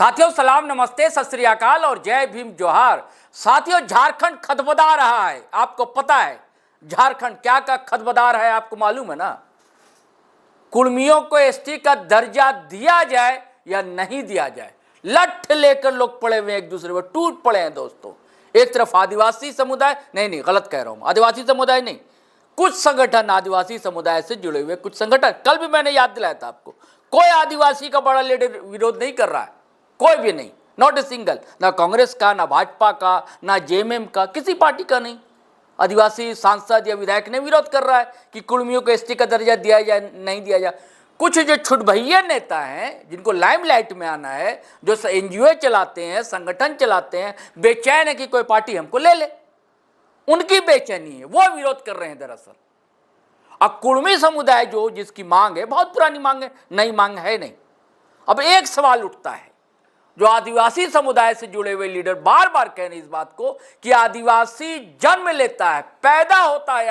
साथियों सलाम, नमस्ते, सत श्री अकाल और जय भीम जोहार। साथियों झारखंड खदबदा रहा है, आपको पता है झारखंड क्या का खदबदा रहा है, आपको मालूम है ना। कुर्मियों को एसटी का दर्जा दिया जाए या नहीं दिया जाए, लठ लेकर लोग पड़े हुए एक दूसरे पर टूट पड़े हैं दोस्तों। एक तरफ आदिवासी समुदाय, नहीं गलत कह रहा हूं, आदिवासी समुदाय नहीं, कुछ संगठन आदिवासी समुदाय से जुड़े हुए कुछ संगठन, कल भी मैंने याद दिलाया था आपको, कोई आदिवासी का बड़ा लीडर विरोध नहीं कर रहा है, कोई भी नहीं, नॉट ए सिंगल, ना कांग्रेस का, ना भाजपा का, ना जेएमएम का, किसी पार्टी का नहीं। आदिवासी सांसद या विधायक ने विरोध कर रहा है कि कुर्मियों को एसटी का दर्जा दिया जाए नहीं दिया जाए। कुछ जो छुटभैया नेता हैं जिनको लाइमलाइट में आना है, जो एनजीओ चलाते हैं, संगठन चलाते हैं, बेचैन है कि कोई पार्टी हमको ले ले, उनकी बेचैनी है, वो विरोध कर रहे हैं दरअसल। अब कुर्मी समुदाय जो जिसकी मांग है, बहुत पुरानी मांग है, नई मांग है नहीं। अब एक सवाल उठता है, जो आदिवासी समुदाय से जुड़े हुए लीडर बार बार कह रहे हैं इस बात को कि आदिवासी जन्म लेता है, पैदा होता है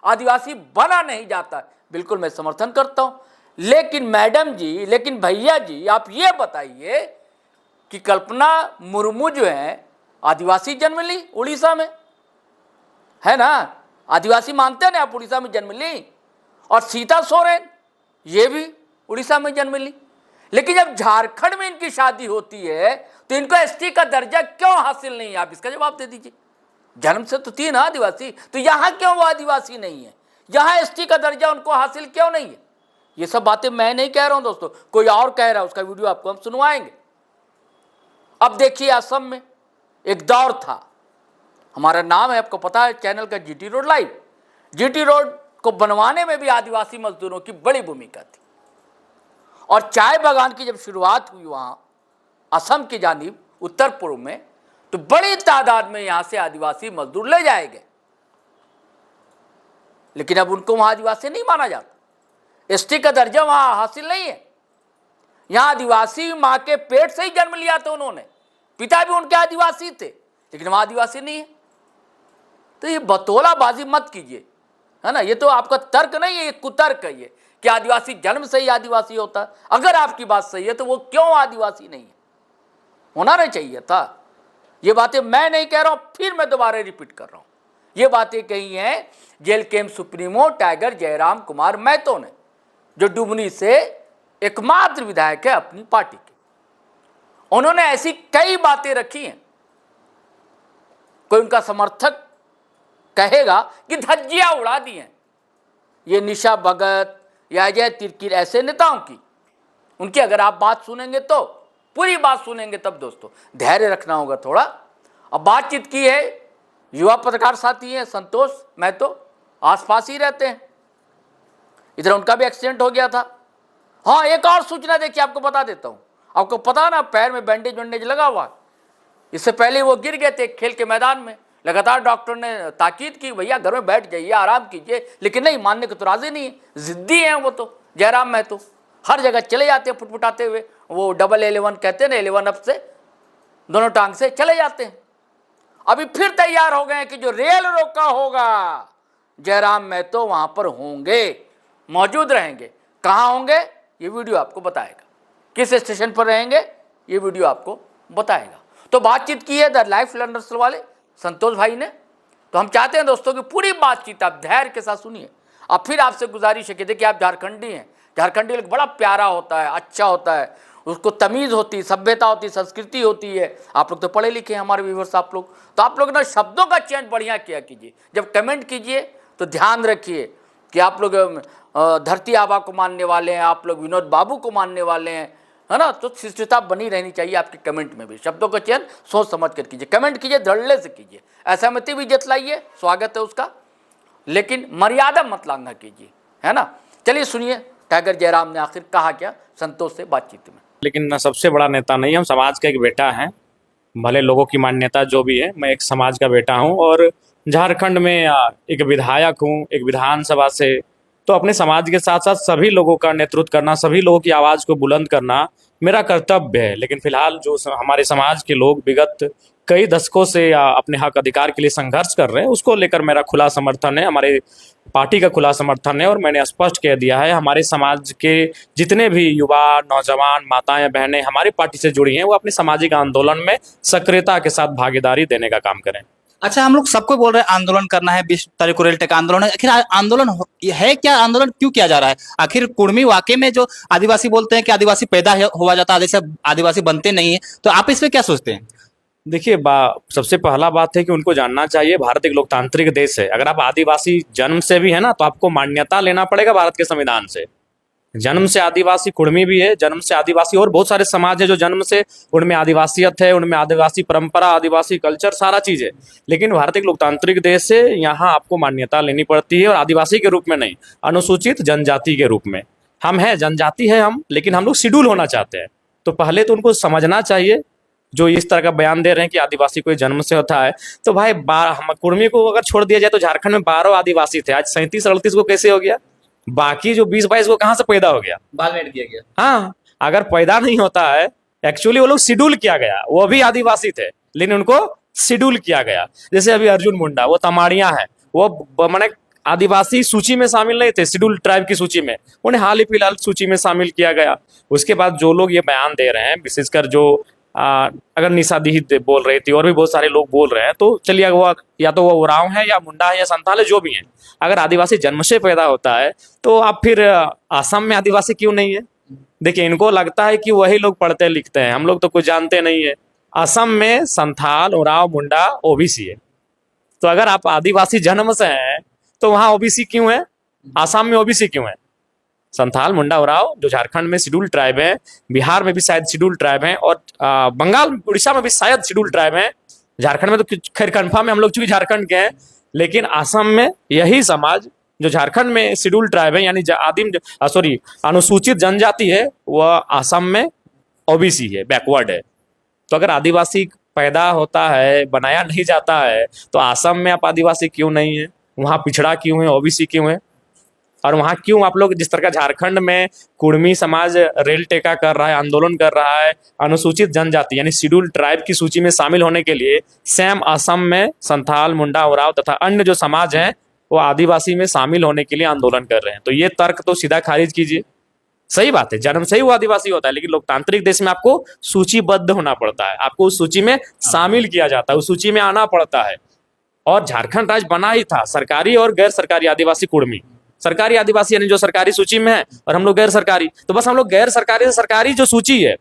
आदिवासी बना नहीं जाता। बिल्कुल मैं समर्थन करता हूं, लेकिन मैडम जी, लेकिन भैया जी, आप ये बताइए कि कल्पना मुर्मू जो है आदिवासी जन्म ली उड़ीसा में, है ना, आदिवासी मानते हैं ना आप, उड़ीसा में जन्म ली। और सीता सोरेन ये भी उड़ीसा में जन्म ली। लेकिन जब झारखंड में इनकी शादी होती है तो इनको एसटी का दर्जा क्यों हासिल नहीं है, आप इसका जवाब दे दीजिए। जन्म से तो थी ना आदिवासी, तो यहां क्यों वो आदिवासी नहीं है, यहां एसटी का दर्जा उनको हासिल क्यों नहीं है। ये सब बातें मैं नहीं कह रहा हूं दोस्तों, कोई और कह रहा है, उसका वीडियो आपको हम सुनवाएंगे। अब देखिए, असम में एक दौर था, हमारा नाम है आपको पता है चैनल का, GT road live. GT road को बनवाने में भी आदिवासी मजदूरों की बड़ी भूमिका थी। और चाय बागान की जब शुरुआत हुई वहां असम की जानिब उत्तर पूर्व में, तो बड़ी तादाद में यहां से आदिवासी मजदूर ले जाए गए। लेकिन अब उनको वहां आदिवासी नहीं माना जाता, एसटी का दर्जा वहां हासिल नहीं है। यहां आदिवासी मां के पेट से ही जन्म लिया था उन्होंने, पिता भी उनके आदिवासी थे, लेकिन वहां आदिवासी नहीं है। तो ये बतौलाबाजी मत कीजिए, है ना, ये तो आपका तर्क नहीं है, ये कुतर्क है ये कि आदिवासी जन्म से ही आदिवासी होता है। अगर आपकी बात सही है तो वो क्यों आदिवासी नहीं है, होना नहीं चाहिए था। ये बातें मैं नहीं कह रहा हूं, फिर मैं दोबारा रिपीट कर रहा हूं, ये बातें कही हैं जेल कैंप सुप्रीमो टाइगर जयराम कुमार महतो ने, जो डुमनी से एकमात्र विधायक है अपनी पार्टी के। उन्होंने ऐसी कई बातें रखी हैं, कोई उनका समर्थक कहेगा कि धज्जियां उड़ा दी हैं ये निशा भगत या अजय तिर्की ऐसे नेताओं की, उनकी अगर आप बात सुनेंगे तो पूरी बात सुनेंगे तब दोस्तों धैर्य रखना होगा थोड़ा। अब बातचीत की है, युवा पत्रकार साथी हैं संतोष महतो, आसपास ही रहते हैं, इधर उनका भी एक्सीडेंट हो गया था। हाँ, एक और सूचना देखिए, आपको बता देता हूं, आपको पता ना पैर में बैंडेज वैंडेज लगा हुआ, इससे पहले वो गिर गए थे खेल के मैदान में, लगातार डॉक्टर ने ताकीद की भैया घर में बैठ जाइए, आराम कीजिए, लेकिन नहीं, मानने को तो राजी नहीं है, जिद्दी हैं वो तो जयराम महतो, हर जगह चले जाते हैं फुटफुटाते हुए, वो डबल 11 कहते हैं ना, 11 अप से दोनों टांग से चले जाते हैं। अभी फिर तैयार हो गए हैं कि जो रेल रोका होगा जयराम महतो वहां पर होंगे, मौजूद रहेंगे। कहां होंगे ये वीडियो आपको बताएगा, किस स्टेशन पर रहेंगे ये वीडियो आपको बताएगा। तो बातचीत की है द लाइफ लर्नर्स वाले संतोष भाई ने, तो हम चाहते हैं दोस्तों कि पूरी बातचीत आप धैर्य के साथ सुनिए। अब फिर आपसे गुजारिश है कि देखिए आप झारखंडी हैं, झारखंडी लोग बड़ा प्यारा होता है, अच्छा होता है, उसको तमीज़ होती, सभ्यता होती, संस्कृति होती है। आप लोग तो पढ़े लिखे हैं हमारे व्यूअर्स, आप लोग, तो आप लोग ना शब्दों का चयन बढ़िया किया कीजिए, जब कमेंट कीजिए तो ध्यान रखिए कि आप लोग धरती आबा को मानने वाले हैं, आप लोग विनोद बाबू को मानने वाले हैं, है ना, तो शिष्टता बनी रहनी चाहिए आपके कमेंट में भी। शब्दों का चयन सोच समझ कर कीजिए, कमेंट कीजिए, धड़ल्ले से कीजिए, असहमति भी जतलाइए, स्वागत है उसका, लेकिन मर्यादा मत लांघना कीजिए, है ना। चलिए सुनिए टाइगर जयराम ने आखिर कहा क्या संतोष से बातचीत में। लेकिन सबसे बड़ा नेता नहीं, हम समाज का एक बेटा हैं, भले लोगों की मान्यता जो भी है, मैं एक समाज का बेटा हूं और झारखंड में एक विधायक हूं, एक विधानसभा से तो अपने समाज के साथ साथ सभी लोगों का नेतृत्व करना, सभी लोगों की आवाज़ को बुलंद करना मेरा कर्तव्य है। लेकिन फिलहाल जो हमारे समाज के लोग विगत कई दशकों से अपने हक अधिकार के लिए संघर्ष कर रहे हैं, उसको लेकर मेरा खुला समर्थन है, हमारे पार्टी का खुला समर्थन है। और मैंने स्पष्ट कह दिया है, हमारे समाज के जितने भी युवा, नौजवान, माताएं, बहनें हमारी पार्टी से जुड़ी हैं, वो अपने सामाजिक आंदोलन में सक्रियता के साथ भागीदारी देने का काम करें। अच्छा, हम लोग सबको बोल रहे हैं आंदोलन करना है, 20 तारीख को रेल टेका आंदोलन है। आखिर आंदोलन है क्या? आंदोलन क्यों किया जा रहा है? आखिर कुर्मी वाकई में जो आदिवासी बोलते हैं कि आदिवासी पैदा हुआ जाता है, जैसे आदिवासी बनते नहीं है, तो आप इस पे क्या सोचते हैं? देखिए, सबसे पहला बात है कि उनको जानना चाहिए भारत एक लोकतांत्रिक देश है। अगर आप आदिवासी जन्म से भी है ना, तो आपको मान्यता लेना पड़ेगा भारत के संविधान से। जन्म से आदिवासी कुर्मी भी है, जन्म से आदिवासी और बहुत सारे समाज है जो जन्म से उनमें आदिवासियत है, उनमें आदिवासी परंपरा, आदिवासी कल्चर, सारा चीज़ है। लेकिन भारत एक लोकतांत्रिक देश है, यहाँ आपको मान्यता लेनी पड़ती है, और आदिवासी के रूप में नहीं, अनुसूचित जनजाति के रूप में। हम हैं, जनजाति है हम, लेकिन हम लोग शेड्यूल होना चाहते हैं। तो पहले तो उनको समझना चाहिए, जो इस तरह का बयान दे रहे हैं कि आदिवासी कोई जन्म से होता है। तो भाई हम कुर्मी को अगर छोड़ दिया जाए तो झारखंड में 12 आदिवासी थे, आज 37-38 को कैसे हो गया? बाकी जो 20-22 को कहाँ से पैदा हो गया? बाल में किया गया। हाँ, अगर पैदा नहीं होता है, एक्चुअली वो लोग शेड्यूल किया गया, वो भी आदिवासी थे लेकिन उनको शेड्यूल किया गया। जैसे अभी अर्जुन मुंडा, वो तमाड़िया है, वो मैंने आदिवासी सूची में शामिल नहीं थे, शेड्यूल ट्राइब की सूची में, उन्हें हाल ही फिलहाल सूची में शामिल किया गया। उसके बाद जो लोग ये बयान दे रहे हैं, विशेषकर जो अगर निशा दी बोल रही थी और भी बहुत सारे लोग बोल रहे हैं, तो चलिए वो या तो वो उरांव है या मुंडा है या संथाल है, जो भी है, अगर आदिवासी जन्म से पैदा होता है तो आप फिर असम में आदिवासी क्यों नहीं है? देखिए, इनको लगता है कि वही लोग पढ़ते लिखते हैं, हम लोग तो कुछ जानते नहीं है। असम में संथाल, उरांव, मुंडा ओबीसी है। तो अगर आप आदिवासी जन्म से हैं तो वहाँ ओबीसी क्यों है? असम में ओबीसी क्यों है? संथाल, मुंडा, उरांव जो झारखंड में शेड्यूल ट्राइब है, बिहार में भी शायद शेड्यूल ट्राइब है, और बंगाल, उड़ीसा में भी शायद शेड्यूल ट्राइब है। झारखंड में तो खैर कन्फर्म है, हम लोग चूंकि झारखंड के हैं, लेकिन असम में यही समाज जो झारखंड में शेड्यूल ट्राइब है, यानी अनुसूचित जनजाति है, वह असम में ओबीसी है, बैकवर्ड है। तो अगर आदिवासी पैदा होता है, बनाया नहीं जाता है, तो असम में आप आदिवासी क्यों नहीं है? वहाँ पिछड़ा क्यों है, ओबीसी क्यों है? और वहाँ क्यों आप लोग जिस तरह का झारखंड में कुर्मी समाज रेल टेका कर रहा है, आंदोलन कर रहा है अनुसूचित जनजाति यानी शेड्यूल ट्राइब की सूची में शामिल होने के लिए, सेम असम में संथाल, मुंडा, उरांव तथा अन्य जो समाज हैं वो आदिवासी में शामिल होने के लिए आंदोलन कर रहे हैं। तो ये तर्क तो सीधा खारिज कीजिए। सही बात है, जन्म से ही वो आदिवासी होता है, लेकिन लोकतांत्रिक देश में आपको सूचीबद्ध होना पड़ता है, आपको उस सूची में शामिल किया जाता है, उस सूची में आना पड़ता है। और झारखंड राज्य बना ही था सरकारी और गैर सरकारी आदिवासी कुर्मी। सरकारी आदिवासी यानी जो सरकारी सूची में है, और हम लोग गैर सरकारी, तो बस हम लोग गैर सरकारी से सरकारी जो सूची है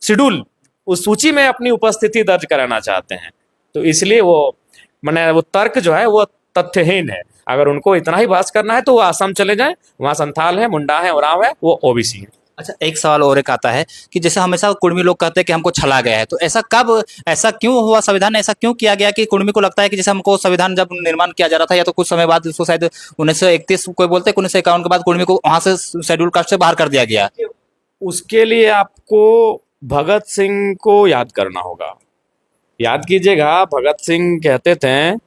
शेड्यूल, उस सूची में अपनी उपस्थिति दर्ज कराना चाहते हैं। तो इसलिए वो तर्क जो है वो तथ्यहीन है। अगर उनको इतना ही बहस करना है तो वो असम चले जाएं, वहाँ संथाल है, मुंडा है, उरांव है, वो ओबीसी है। अच्छा, एक सवाल और एक आता है कि जैसे हमेशा कुर्मी लोग कहते हैं कि हमको छला गया है, तो ऐसा क्यों हुआ? संविधान ने ऐसा क्यों किया गया कि कुर्मी को लगता है कि जैसे हमको संविधान जब निर्माण किया जा रहा था, या तो कुछ समय बाद उसको शायद 1931 कोई बोलते हैं, 1951 के बाद कुर्मी को वहां से शेड्यूल कास्ट से बाहर कर दिया गया। उसके लिए आपको भगत सिंह को याद करना होगा। याद कीजिएगा, भगत सिंह कहते थे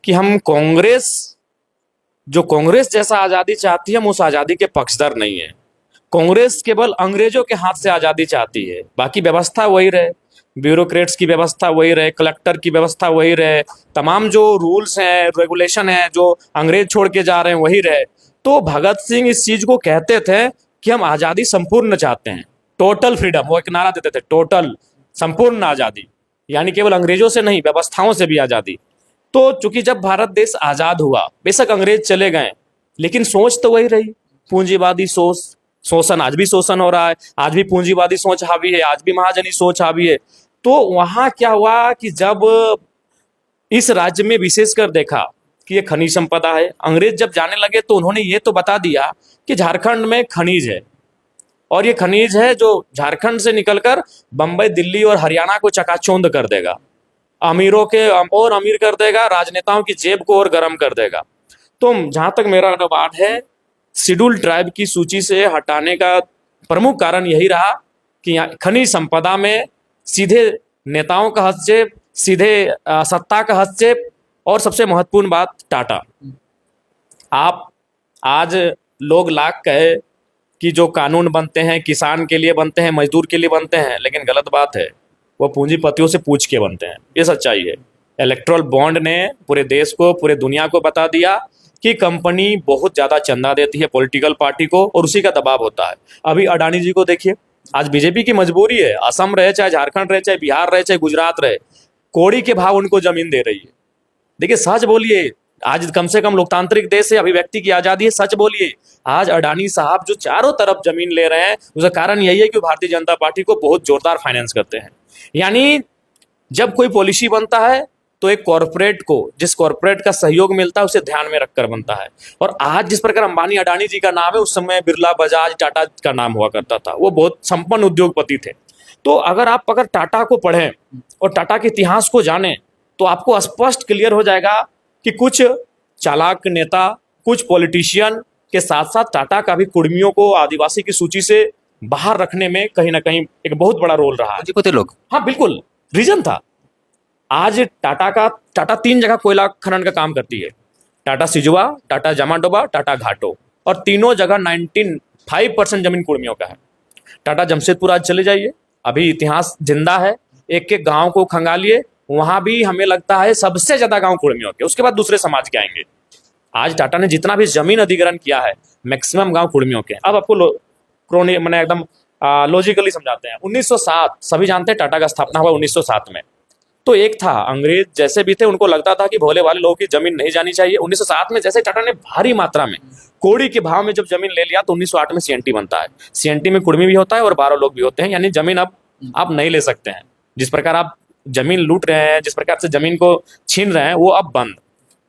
कि हम कांग्रेस जैसा आजादी चाहती है, हम उस आजादी के पक्षधर नहीं है। कांग्रेस केवल अंग्रेजों के हाथ से आजादी चाहती है, बाकी व्यवस्था वही रहे, ब्यूरोक्रेट्स की व्यवस्था वही रहे, कलेक्टर की व्यवस्था वही रहे, तमाम जो रूल्स हैं, रेगुलेशन है जो अंग्रेज छोड़ के जा रहे हैं वही रहे। तो भगत सिंह इस चीज को कहते थे कि हम आजादी संपूर्ण चाहते हैं, टोटल फ्रीडम। वो एक नारा देते थे, टोटल, संपूर्ण आजादी, यानी केवल अंग्रेजों से नहीं, व्यवस्थाओं से भी आजादी। तो चूंकि जब भारत देश आजाद हुआ, बेशक अंग्रेज चले गए, लेकिन सोच तो वही रही, पूंजीवादी सोच, शोषण, आज भी शोषण हो रहा है, आज भी पूंजीवादी सोच हावी है, आज भी महाजनी सोच हावी है। तो वहां क्या हुआ कि जब इस राज्य में विशेषकर देखा कि ये खनिज संपदा है, अंग्रेज जब जाने लगे तो उन्होंने ये तो बता दिया कि झारखंड में खनिज है, और ये खनिज है जो झारखंड से निकलकर बंबई, दिल्ली और हरियाणा को चकाचौंध कर देगा, अमीरों के और अमीर कर देगा, राजनेताओं की जेब को और गर्म कर देगा। तो जहां तक मेरा अनुमान है, शेड्यूल ट्राइब की सूची से हटाने का प्रमुख कारण यही रहा कि खनिज संपदा में सीधे नेताओं का हस्तक्षेप, सीधे सत्ता का हस्तक्षेप, और सबसे महत्वपूर्ण बात टाटा। आप आज लोग लाख कहे कि जो कानून बनते हैं किसान के लिए बनते हैं, मजदूर के लिए बनते हैं, लेकिन गलत बात है, वो पूंजीपतियों से पूछ के बनते हैं। ये सच्चाई है। इलेक्ट्रल बॉन्ड ने पूरे देश को, पूरे दुनिया को बता दिया कि कंपनी बहुत ज़्यादा चंदा देती है पॉलिटिकल पार्टी को और उसी का दबाव होता है। अभी अडानी जी को देखिए, आज बीजेपी की मजबूरी है, असम रहे, चाहे झारखंड रहे, चाहे बिहार रहे, चाहे गुजरात रहे, कौड़ी के भाव उनको जमीन दे रही है। देखिए, सच बोलिए, आज कम से कम लोकतांत्रिक देश है, अभिव्यक्ति की आजादी है, सच बोलिए। आज अडानी साहब जो चारों तरफ जमीन ले रहे हैं, उसका कारण यही है कि भारतीय जनता पार्टी को बहुत जोरदार फाइनेंस करते हैं। यानी जब कोई पॉलिसी बनता है तो एक कॉरपोरेट को, जिस कॉरपोरेट का सहयोग मिलता है, उसे ध्यान में रखकर बनता है। और आज जिस प्रकार अंबानी अडानी जी का नाम है, उस समय बिरला, बजाज, टाटा का नाम हुआ करता था। वो बहुत संपन्न उद्योगपति थे। तो अगर टाटा को पढ़ें और टाटा के इतिहास को जानें तो आपको स्पष्ट क्लियर हो जाएगा कि कुछ चालाक नेता, कुछ पॉलिटिशियन के साथ साथ टाटा का भी कुर्मियों को आदिवासी की सूची से बाहर रखने में कहीं ना कहीं एक बहुत बड़ा रोल रहा है। पूंजीपति लोग, हाँ बिल्कुल, रीजन था। आज टाटा 3 जगह कोयला खनन का काम करती है, टाटा सिजुआ, टाटा जामाडोबा, टाटा घाटो, और तीनों जगह 95% जमीन कुर्मियों का है। टाटा जमशेदपुर आज चले जाइए, अभी इतिहास जिंदा है। एक एक गांव को खंगालिए, वहां भी हमें लगता है सबसे ज्यादा गांव कुर्मियों के, उसके बाद दूसरे समाज के आएंगे। आज टाटा ने जितना भी जमीन अधिग्रहण किया है, मैक्सिमम गांव कुर्मियों के। अब आपको क्रोनी मैंने एकदम लॉजिकली समझाते हैं। 1907, सभी जानते हैं टाटा का स्थापना हुआ 1907 में। तो एक था, अंग्रेज जैसे भी थे, उनको लगता था कि भोले वाले लोगों की जमीन नहीं जानी चाहिए। 1907 में जैसे टाटा ने भारी मात्रा में कौड़ी के भाव में जब जमीन ले लिया, तो 1908 में सीएनटी बनता है। सीएनटी में कुर्मी भी होता है और 12 लोग भी होते हैं, यानी जमीन अब आप नहीं ले सकते हैं। जिस प्रकार आप जमीन लूट रहे हैं, जिस प्रकार से जमीन को छीन रहे हैं, वो अब बंद।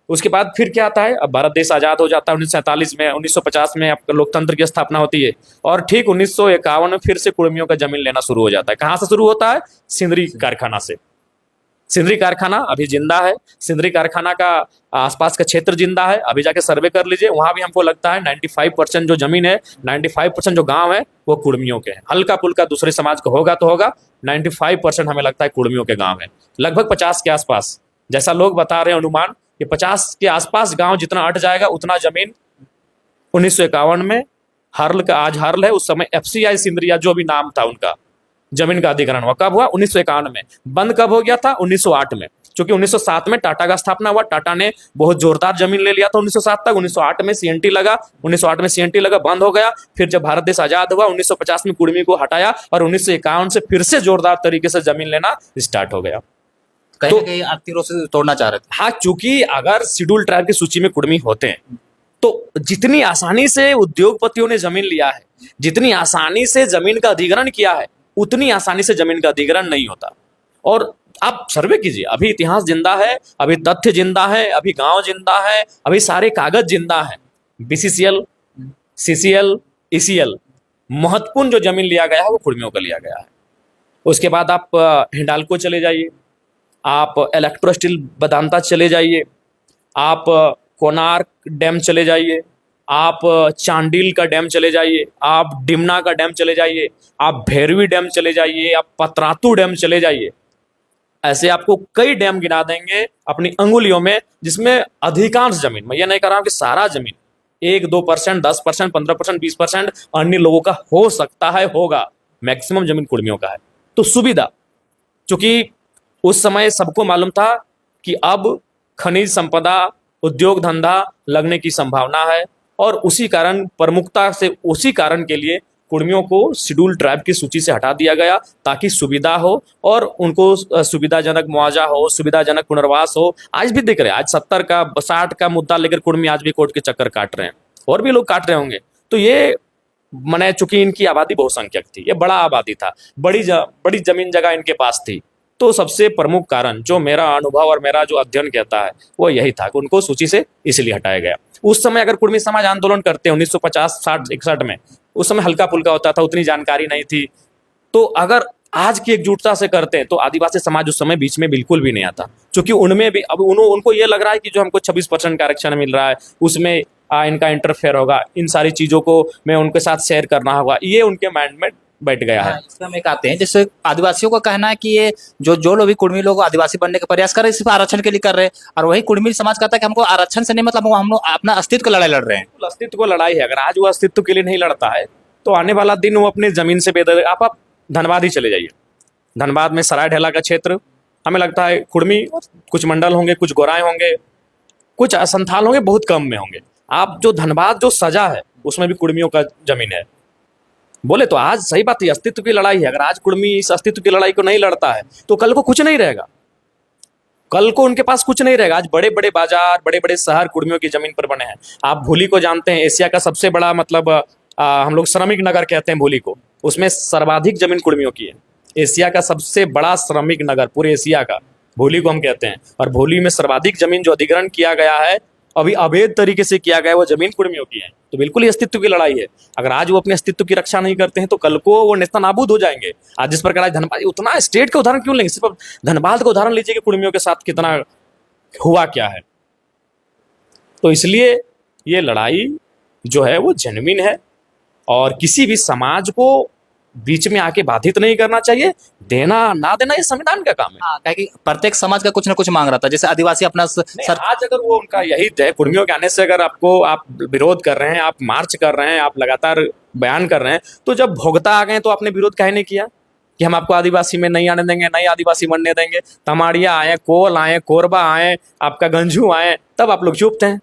उसके बाद फिर क्या आता है, अब भारत देश आजाद हो जाता है 1947 में। 1950 में आपका लोकतंत्र की स्थापना होती है और ठीक 1951 में फिर से कुर्मियों का जमीन लेना शुरू हो जाता है। कहाँ से शुरू होता है? सिंदरी कारखाना से। सिंदरी कारखाना अभी जिंदा है। सिंदरी कारखाना का आसपास का क्षेत्र जिंदा है। अभी जाके सर्वे कर लीजिए, वहां भी हमको लगता है 95% जो जमीन है, 95% जो गांव है, वो कुर्मियों के हैं। हल्का पुल्का दूसरे समाज का होगा तो होगा, 95% हमें लगता है कुर्मियों के गांव है। लगभग 50 के आसपास, जैसा लोग बता रहे हैं अनुमान, कि 50 के आसपास गांव जितना अट जाएगा उतना जमीन 1951 में हर्ल का, आज हर्ल है, उस समय FCI सिंदरिया जो भी नाम था उनका, जमीन का अधिग्रहण हुआ। कब हुआ? 1951 में। बंद कब हो गया था? 1908 में। क्योंकि 1907 में टाटा का स्थापना हुआ, टाटा ने बहुत जोरदार जमीन ले लिया था 1907 तक। 1908 में सीएनटी लगा, 1908 में सीएनटी लगा, बंद हो गया। फिर जब भारत देश आजाद हुआ 1950 में कुर्मी को हटाया और 1951 से फिर से जोरदार तरीके से जमीन लेना स्टार्ट हो गया। कहीं ना कहीं आप तीरों से तोड़ना चाह रहे थे। हाँ, चूंकि अगर शेड्यूल ट्राइब की सूची में कुर्मी होते हैं तो जितनी आसानी से उद्योगपतियों ने जमीन लिया है, जितनी आसानी से जमीन का अधिग्रहण किया है, उतनी आसानी से जमीन का अधिग्रहण नहीं होता। और आप सर्वे कीजिए, अभी इतिहास जिंदा है, अभी तथ्य जिंदा है, अभी गांव जिंदा है, अभी सारे कागज जिंदा है। BCCL, CCL, ECL, महत्वपूर्ण जो जमीन लिया गया है वो कुर्मियों का लिया गया है। उसके बाद आप हिंडाल्को चले जाइए, आप इलेक्ट्रो स्टील वेदांता चले जाइए, आप कोणार्क डैम चले जाइए, आप चांडिल का डैम चले जाइए, आप डिमना का डैम चले जाइए, आप भैरवी डैम चले जाइए, आप पतरातू डैम चले जाइए। ऐसे आपको कई डैम गिना देंगे अपनी अंगुलियों में, जिसमें अधिकांश जमीन, मैं ये नहीं कह रहा हूं कि सारा जमीन, 1-2%, 10%, 15%, 20% अन्य लोगों का हो सकता है, होगा, मैक्सिमम जमीन कुर्मियों का है। तो सुविधा, चूंकि उस समय सबको मालूम था कि अब खनिज संपदा, उद्योग धंधा लगने की संभावना है, और उसी कारण प्रमुखता से, उसी कारण के लिए कुर्मियों को शेड्यूल ट्राइब की सूची से हटा दिया गया, ताकि सुविधा हो और उनको सुविधाजनक मुआवजा हो, सुविधाजनक पुनर्वास हो। आज भी देख रहे हैं, आज 70 का 60 का मुद्दा लेकर कुर्मी आज भी कोर्ट के चक्कर काट रहे हैं, और भी लोग काट रहे होंगे। तो ये मने, चूंकि इनकी आबादी बहुसंख्यक थी, ये बड़ा आबादी था, बड़ी जमीन जगह इनके पास थी, तो सबसे प्रमुख कारण जो मेरा अनुभव और मेरा जो अध्ययन कहता है वो यही था कि उनको सूची से इसलिए हटाया गया। उस समय अगर कुर्मी समाज आंदोलन करते 1950, 60, 61 में, उस समय हल्का फुल्का होता था, उतनी जानकारी नहीं थी। तो अगर आज की एकजुटता से करते हैं तो आदिवासी समाज उस समय बीच में बिल्कुल भी नहीं आता, क्योंकि उनमें भी अब उनको ये लग रहा है कि जो हमको 26% का आरक्षण मिल रहा है उसमें इनका इंटरफेयर होगा, इन सारी चीज़ों को मैं उनके साथ शेयर करना होगा, ये उनके माइंड में बैठ गया है। इसमें हम एक आते हैं, जैसे आदिवासियों का कहना है कि ये जो लोग भी कुर्मी लोग आदिवासी बनने का प्रयास कर रहे हैं सिर्फ आरक्षण के लिए कर रहे हैं, और वही कुर्मी समाज कहता है कि हमको आरक्षण से नहीं मतलब हम लोग अपना अस्तित्व का लड़ाई लड़ रहे हैं। बिल्कुल अस्तित्व को लड़ाई है। अगर आज वो अस्तित्व के लिए नहीं लड़ता है तो आने वाला दिन वो अपनी जमीन से बेदर। आप धनबाद ही चले जाइए, धनबाद में सराय ढेला का क्षेत्र, हमें लगता है कुर्मी कुछ मंडल होंगे, कुछ गोराएं होंगे, कुछ संथाल होंगे, बहुत कम में होंगे। आप जो धनबाद जो सजा है उसमें भी कुर्मियों का जमीन है। बोले तो आज सही बात है, अस्तित्व की लड़ाई है। अगर आज कुर्मी इस अस्तित्व की लड़ाई को नहीं लड़ता है तो कल को कुछ नहीं रहेगा, कल को उनके पास कुछ नहीं रहेगा। आज बड़े बड़े बाजार, बड़े बड़े शहर कुर्मियों की जमीन पर बने हैं। आप भूली को जानते हैं, एशिया का सबसे बड़ा मतलब हम लोग श्रमिक नगर कहते हैं भूली को, उसमें सर्वाधिक जमीन कुर्मियों की है। एशिया का सबसे बड़ा श्रमिक नगर पूरे एशिया का भूली को हम कहते हैं, और भूली में सर्वाधिक जमीन जो अधिग्रहण किया गया है, अभी अवैध तरीके से किया गया है, वो जमीन कुर्मियों की है। तो बिल्कुल ही अस्तित्व की लड़ाई है। अगर आज वो अपने अस्तित्व की रक्षा नहीं करते हैं तो कल को वो नेस्तनाबूद हो जाएंगे। आज जिस प्रकार आज धनबाद, उतना स्टेट का उदाहरण क्यों लेंगे, सिर्फ धनबाद का उदाहरण लीजिए कि कुर्मियों के साथ कितना हुआ क्या है। तो इसलिए ये लड़ाई जो है वो जेन्युइन है और किसी भी समाज को बीच में आके बाधित नहीं करना चाहिए। देना ना देना ये संविधान का काम है। हाँ, क्या कि प्रत्येक समाज का कुछ ना कुछ मांग रहा था, जैसे आदिवासी अपना नहीं, आज अगर वो उनका यही है, कुर्मियों के आने से अगर आप विरोध कर रहे हैं, आप मार्च कर रहे हैं, आप लगातार बयान कर रहे हैं, तो जब भोगता आ गए तो आपने विरोध काहे नहीं किया कि हम आपको आदिवासी में नहीं आने देंगे, नहीं आदिवासी बनने देंगे। तमाड़िया आए, कोल आए, कोरबा आए, आपका गंजू आए, तब आप लोग चुप थे।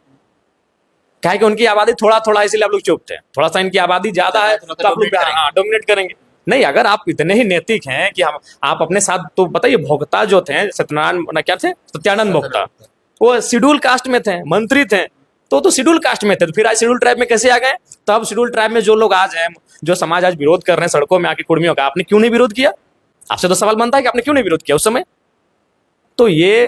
क्या है कि उनकी आबादी थोड़ा थोड़ा, इसलिए आप लोग चुप थे। थोड़ा सा इनकी आबादी ज्यादा है तो आप लोग डोमिनेट करेंगे। नहीं, अगर आप इतने ही नैतिक हैं कि हम आप अपने साथ, तो बताइए भोक्ता जो थे सत्यनारायण क्या थे, सत्यानंद भोक्ता, वो शेड्यूल कास्ट में थे, मंत्री थे, तो शेड्यूल कास्ट में थे, तो फिर आज शेड्यूल ट्राइब में कैसे आ गए? तब शेड्यूल ट्राइब में जो लोग आज हैं, जो समाज आज विरोध कर रहे हैं सड़कों में आके कुर्मियों का, आपने क्यों नहीं विरोध किया? आपसे तो सवाल बनता है कि आपने क्यों नहीं विरोध किया उस समय। तो ये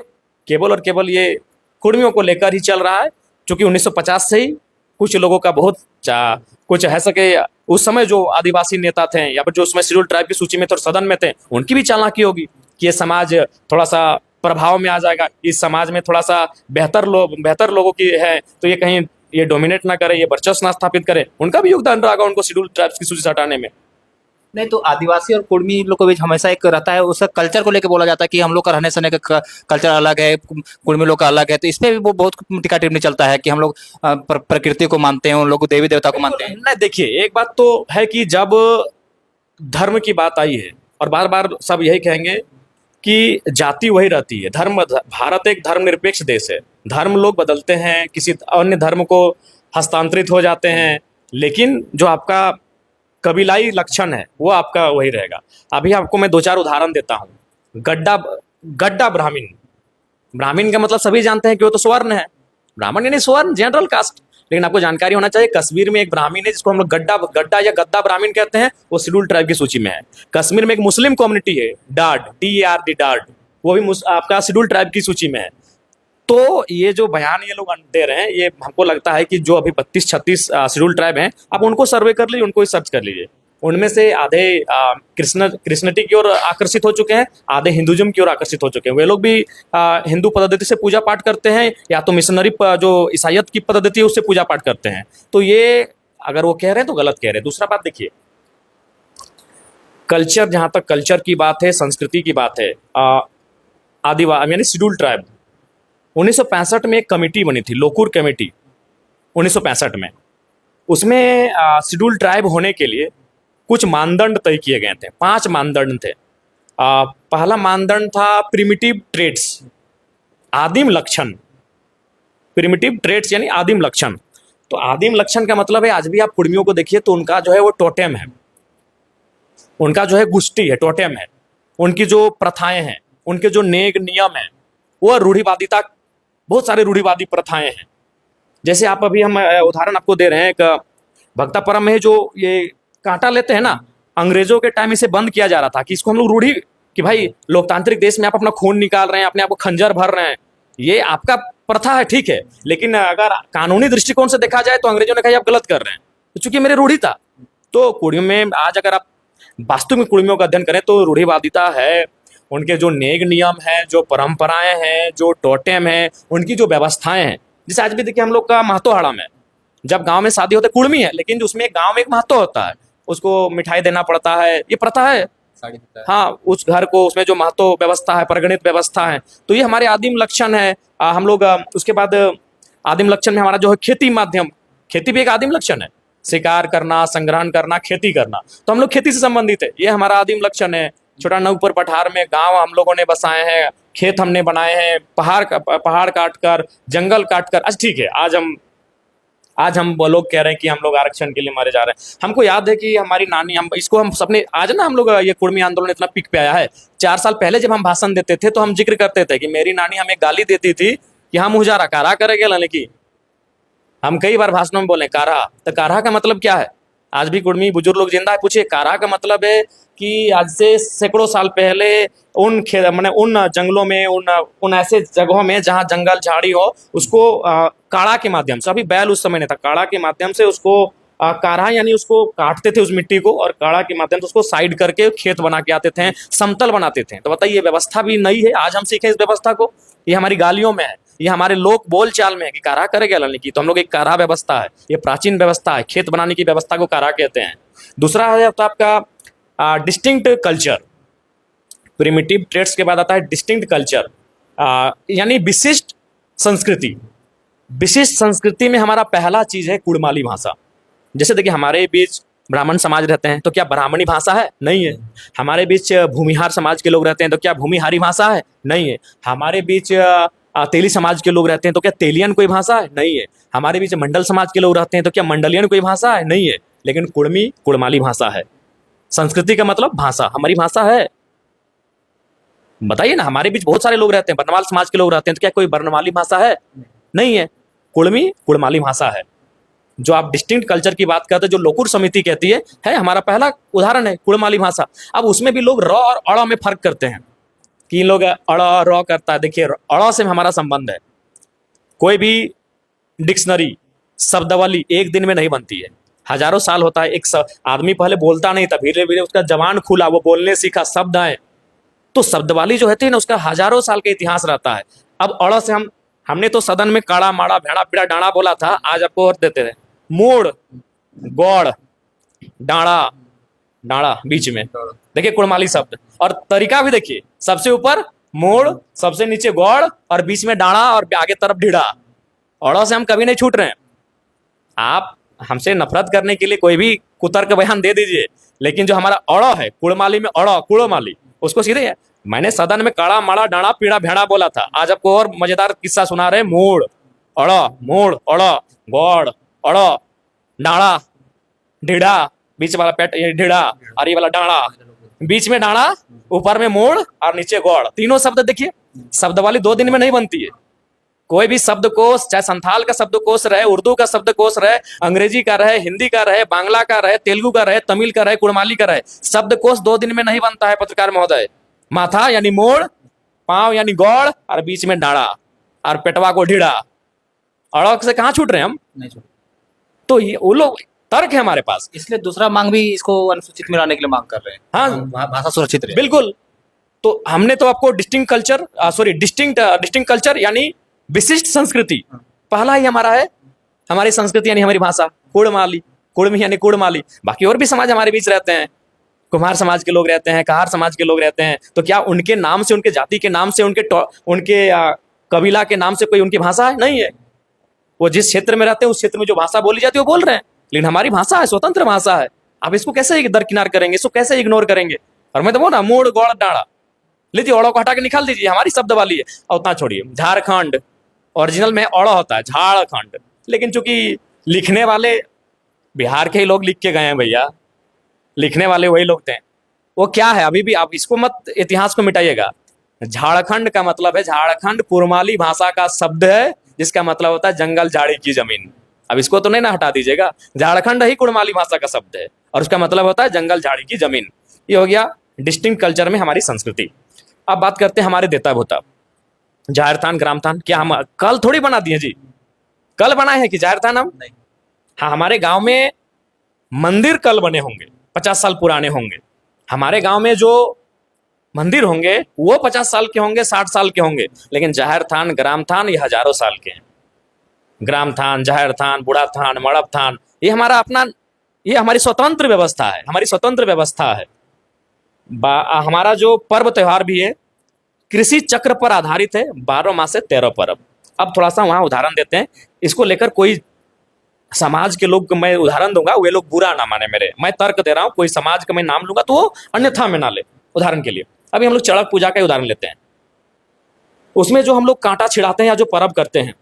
केवल और केवल ये कुर्मियों को लेकर ही चल रहा है, क्योंकि 1950 से ही कुछ लोगों का बहुत कुछ है सके, उस समय जो आदिवासी नेता थे या फिर जो उसमें शेड्यूल ट्राइब की सूची में थे और सदन में थे, उनकी भी चालाकी होगी कि ये समाज थोड़ा सा प्रभाव में आ जाएगा, इस समाज में थोड़ा सा बेहतर लोगों की है, तो ये कहीं ये डोमिनेट ना करे, ये वर्चस्व ना स्थापित करे। उनका भी योगदान रहा उनको शेड्यूल ट्राइब्स की सूची से हटाने में। नहीं, तो आदिवासी और कुर्मी लोग के बीच हमेशा एक रहता है, उसका कल्चर को लेके बोला जाता है कि हम लोग का रहने सहने का कल्चर अलग है, कुर्मी लोग का अलग है। तो इस पे भी वो बहुत टिका टिप्पणी चलता है कि हम लोग प्रकृति को मानते हैं, उन लोग देवी देवता को मानते हैं। नहीं, देखिए एक बात तो है कि जब धर्म की बात आई है, और बार बार सब यही कहेंगे कि जाति वही रहती है, भारत एक धर्मनिरपेक्ष देश है। धर्म लोग बदलते हैं, किसी अन्य धर्म को हस्तांतरित हो जाते हैं, लेकिन जो आपका कबीलाई लक्षण है वो आपका वही रहेगा। अभी आपको मैं 2-4 उदाहरण देता हूँ। गड्ढा ब्राह्मण का मतलब सभी जानते हैं कि वो तो स्वर्ण है, ब्राह्मण यानी स्वर्ण, जनरल कास्ट। लेकिन आपको जानकारी होना चाहिए, कश्मीर में एक ब्राह्मण है जिसको हम लोग गड्ढा या गद्दा ब्राह्मण कहते हैं, वो शेड्यूल ट्राइब की सूची में है। कश्मीर में एक मुस्लिम कम्युनिटी है, DARD, वो भी आपका शेड्यूल ट्राइब की सूची में है। तो ये जो बयान ये लोग दे रहे हैं, ये हमको लगता है कि जो अभी 32-36 शेड्यूल ट्राइब हैं, आप उनको सर्वे कर लीजिए, उनको ही सर्च कर लीजिए। उनमें से आधे क्रिश्चियनिटी की ओर आकर्षित हो चुके हैं, आधे हिंदुज्म की ओर आकर्षित हो चुके हैं। वे लोग भी हिंदू पद्धति से पूजा पाठ करते हैं, या तो मिशनरी जो ईसाइयत की पद्धति है उससे पूजा पाठ करते हैं। तो ये अगर वो कह रहे हैं तो गलत कह रहे हैं। दूसरा बात देखिए, कल्चर, जहाँ तक कल्चर की बात है, संस्कृति की बात है, आदिवासी यानी शेड्यूल ट्राइब 1965 में एक कमेटी बनी थी, लोकूर कमेटी 1965 में। उसमें शेड्यूल ट्राइब होने के लिए कुछ मानदंड तय किए गए थे। 5 मानदंड थे। पहला मानदंड था प्रिमिटिव ट्रेड्स, आदिम लक्षण। प्रिमिटिव ट्रेड्स यानी आदिम लक्षण। तो आदिम लक्षण का मतलब है, आज भी आप कुर्मियों को देखिए तो उनका जो है वो टोटेम है, उनका जो है गुष्टी है, टोटेम है। उनकी जो प्रथाएं हैं, उनके जो नेग नियम है, वो रूढ़िवादिता, बहुत सारे रूढ़िवादी प्रथाएं हैं। जैसे आप अभी हम उदाहरण आपको दे रहे हैं, एक भक्तापुरम में जो ये कांटा लेते हैं ना, अंग्रेजों के टाइम इसे बंद किया जा रहा था कि इसको हम लोग रूढ़ी, कि भाई लोकतांत्रिक देश में आप अपना खून निकाल रहे हैं, अपने आप को खंजर भर रहे हैं, ये आपका प्रथा है, ठीक है, लेकिन अगर कानूनी दृष्टिकोण से देखा जाए तो अंग्रेजों ने कहा आप गलत कर रहे हैं, तो चूंकि मेरे रूढ़ी था। तो कुर्मियों में आज अगर आप वास्तव में कुर्मियों का अध्ययन करें तो रूढ़िवादिता है, उनके जो नेग नियम है, जो परंपराएं हैं, जो टोटेम है, उनकी जो व्यवस्थाएं हैं। जैसे आज भी देखिए हम लोग का महतो हड़म है, जब गांव में शादी होता है, कुर्मी है लेकिन उसमें गांव में एक महतो होता है, उसको मिठाई देना पड़ता है, ये प्रथा है। हाँ, उस घर को, उसमें जो महतो व्यवस्था है, परिगणित व्यवस्था है, तो ये हमारे आदिम लक्षण है। हम लोग उसके बाद आदिम लक्षण में हमारा जो है खेती माध्यम, खेती भी एक आदिम लक्षण है। शिकार करना, संग्रहण करना, खेती करना, तो हम लोग खेती से संबंधित है, ये हमारा आदिम लक्षण है। छोटा नौपर पठार में गांव हम लोगों ने बसाए हैं, खेत हमने बनाए हैं, पहाड़ काट कर, जंगल काट कर। अच्छा ठीक है, आज हम वो लोग कह रहे हैं कि हम लोग आरक्षण के लिए मारे जा रहे हैं। हमको याद है कि हमारी नानी, हम इसको हम सबने, आज ना हम लोग, ये कुर्मी आंदोलन इतना पीक पे आया है। 4 साल पहले जब हम भाषण देते थे तो हम जिक्र करते थे कि मेरी नानी हमें गाली देती थी कि हम मुझारा कारा करेंगे लाने की। हम कई बार भाषणों में बोले कारा, तो कारा का मतलब क्या है? आज भी कुर्मी बुजुर्ग लोग जिंदा है, पूछिए कारा का मतलब है कि आज से सैकड़ों साल पहले उन उन जंगलों में, उन ऐसे जगहों में जहाँ जंगल झाड़ी हो, उसको काढ़ा के माध्यम से, अभी बैल उस समय नहीं था, काढ़ा के माध्यम से उसको काढ़ा यानी उसको काटते थे उस मिट्टी को, और काढ़ा के माध्यम से उसको साइड करके खेत बना के आते थे, समतल बनाते थे। तो बताइए, व्यवस्था भी नई है, आज हम सीखे इस व्यवस्था को? ये हमारी गालियों में है, ये हमारे लोक बोल चाल में है कि काढ़ा करेगा लाने की। तो हम लोग एक काढ़ा व्यवस्था है, ये प्राचीन व्यवस्था है, खेत बनाने की व्यवस्था को काढ़ा कहते हैं। दूसरा है तो आपका डिस्टिंक्ट कल्चर। प्रिमिटिव ट्रेड्स के बाद आता है डिस्टिंक्ट कल्चर, यानी विशिष्ट संस्कृति। विशिष्ट संस्कृति में हमारा पहला चीज है कुड़माली भाषा। जैसे देखिए, हमारे बीच ब्राह्मण समाज रहते हैं, तो क्या ब्राह्मणी भाषा है? नहीं है। हमारे बीच भूमिहार समाज के लोग रहते हैं, तो क्या भूमिहारी भाषा है? नहीं है। हमारे बीच तेली समाज के लोग रहते हैं, तो क्या तेलियन कोई भाषा है? नहीं है। हमारे बीच मंडल समाज के लोग रहते हैं, तो क्या मंडलियन कोई भाषा है? नहीं है। लेकिन कुड़मी कुड़माली भाषा है। संस्कृति का मतलब भाषा, हमारी भाषा है। बताइए ना, हमारे बीच बहुत सारे लोग रहते हैं, बर्नवाल समाज के लोग रहते हैं, तो क्या कोई बर्नवाली भाषा है? नहीं है। कुड़मी कुड़माली भाषा है। जो आप डिस्टिंक्ट कल्चर की बात करते हैं, जो लोकुर समिति कहती है हमारा पहला उदाहरण है कुड़माली भाषा। अब उसमें भी लोग र और अड़ में फर्क करते हैं कि लोग अड़ र करता है। देखिए, अड़ से हमारा संबंध है। कोई भी डिक्शनरी, शब्दावली एक दिन में नहीं बनती है, हजारों साल होता है। एक आदमी पहले बोलता नहीं था, धीरे धीरे उसका जबान खुला, वो बोलने सीखा, शब्द आए, तो शब्दवाली जो होती है ना, उसका हजारों साल का इतिहास रहता है। अब अड़ से हमने तो सदन में काड़ा माड़ा भेड़ा पीड़ा डाणा बोला था, आज आपको और देते हैं। मूड़, गौड़, डाणा, डाणा बीच में, देखिए कुड़माली शब्द। और तरीका भी देखिए, सबसे ऊपर मोड़, सबसे नीचे गौड़, और बीच में डाणा, और आगे तरफ ढीड़ा। अड़ से हम कभी नहीं छूट रहे हैं। आप हमसे नफरत करने के लिए कोई भी कुतर्क बयान दे दीजिए, लेकिन जो हमारा अड़ है, कुड़माली में अड़, कुड़माली, उसको सीधे है। मैंने सदन में काड़ा माड़ा डाणा पीड़ा भेड़ा बोला था, आज आपको और मजेदार किस्सा सुना रहे। मोड़, अड़, मोड़, अड़, गौड़, अड़, डाणा, ढीड़ा, बीच वाला पेट ये ढीड़ा, और ये वाला डाणा, बीच में डाणा, ऊपर में मोड़ और नीचे गौड़। तीनों शब्द देखिए, शब्दवाली 2 दिन में नहीं बनती है। कोई भी शब्दकोश, चाहे संथाल का शब्दकोश रहे, उर्दू का शब्दकोश रहे, अंग्रेजी का रहे, हिंदी का रहे, बांग्ला का रहे, तेलुगु का रहे, तमिल का रहे, कुड़माली का रहे, शब्दकोश 2 दिन में नहीं बनता है पत्रकार महोदय। माथा यानी मोड़, पांव यानी गौड़, और बीच में डाड़ा, और पेटवा को ढीड़ा। अड़क से कहाँ छूट रहे हैं हम? नहीं छोड़। तो ये वो लोग तर्क है हमारे पास, इसलिए दूसरा मांग भी इसको अनुसूचित में लाने के लिए मांग कर रहे हैं। हाँ, भाषा सुरक्षित रहे। बिल्कुल। तो हमने तो आपको डिस्टिंक्ट कल्चर, डिस्टिंक्ट कल्चर यानी विशिष्ट संस्कृति, पहला ही हमारा है। हमारी संस्कृति यानी हमारी भाषा, कुड़माली, कुड़मी यानी कुड़माली। बाकी और भी समाज हमारे बीच रहते हैं, कुम्हार समाज के लोग रहते हैं, कहार समाज के लोग रहते हैं, तो क्या उनके नाम से, उनके जाति के नाम से, उनके कबीला के नाम से कोई उनकी भाषा है? नहीं है। वो जिस क्षेत्र में रहते हैं, उस क्षेत्र में जो भाषा बोली जाती है वो बोल रहे हैं, लेकिन हमारी भाषा है, स्वतंत्र भाषा है। आप इसको कैसे दरकिनार करेंगे, इसको कैसे इग्नोर करेंगे? और मैं तो बोल रहा, मोड़, गौड़, डाड़ा, लीजिए, अड़ो को हटा के निकाल दीजिए, हमारी शब्द वाली है। और उतना छोड़िए, झारखंड, ओरिजिनल में अड़ होता है झारखंड, लेकिन चूंकि लिखने वाले बिहार के ही लोग लिख के गए हैं भैया, लिखने वाले वही लोग थे। वो क्या है, अभी भी आप इसको मत, इतिहास को मिटाइएगा। झारखंड का मतलब है, झारखंड कुड़माली भाषा का शब्द है, जिसका मतलब होता है जंगल झाड़ी की जमीन। अब इसको तो नहीं ना हटा दीजिएगा, झारखंड ही कुड़माली भाषा का शब्द है, और उसका मतलब होता है जंगल झाड़ी की जमीन। ये हो गया डिस्टिंक्ट कल्चर में हमारी संस्कृति। अब बात करते हैं हमारे देता भोता, जाहिर थान, ग्राम थान। क्या हम कल थोड़ी बना दिए जी? कल बनाए हैं कि जाहिर थान हम? हाँ, हमारे गांव में मंदिर कल बने होंगे, 50 साल पुराने होंगे। हमारे गांव में जो मंदिर होंगे वो 50 साल के होंगे, 60 साल के होंगे, लेकिन जाहिर थान, ग्राम थान ये हजारों साल के हैं। ग्राम थान, जाहिर थान, बूढ़ा थान, मड़ब थान, ये हमारा अपना ये हमारी स्वतंत्र व्यवस्था है, हमारी स्वतंत्र व्यवस्था है। हमारा जो पर्व त्योहार भी है कृषि चक्र पर आधारित है, 12 मास से 13 पर्व। अब थोड़ा सा वहां उदाहरण देते हैं, इसको लेकर कोई समाज के लोग, मैं उदाहरण दूंगा, वे लोग बुरा ना माने मेरे, मैं तर्क दे रहा हूं, कोई समाज का मैं नाम लूंगा तो वो अन्यथा में ना ले। उदाहरण के लिए अभी हम लोग चड़क पूजा का उदाहरण लेते हैं, उसमें जो हम लोग कांटा छिड़ाते हैं या जो पर्व करते हैं,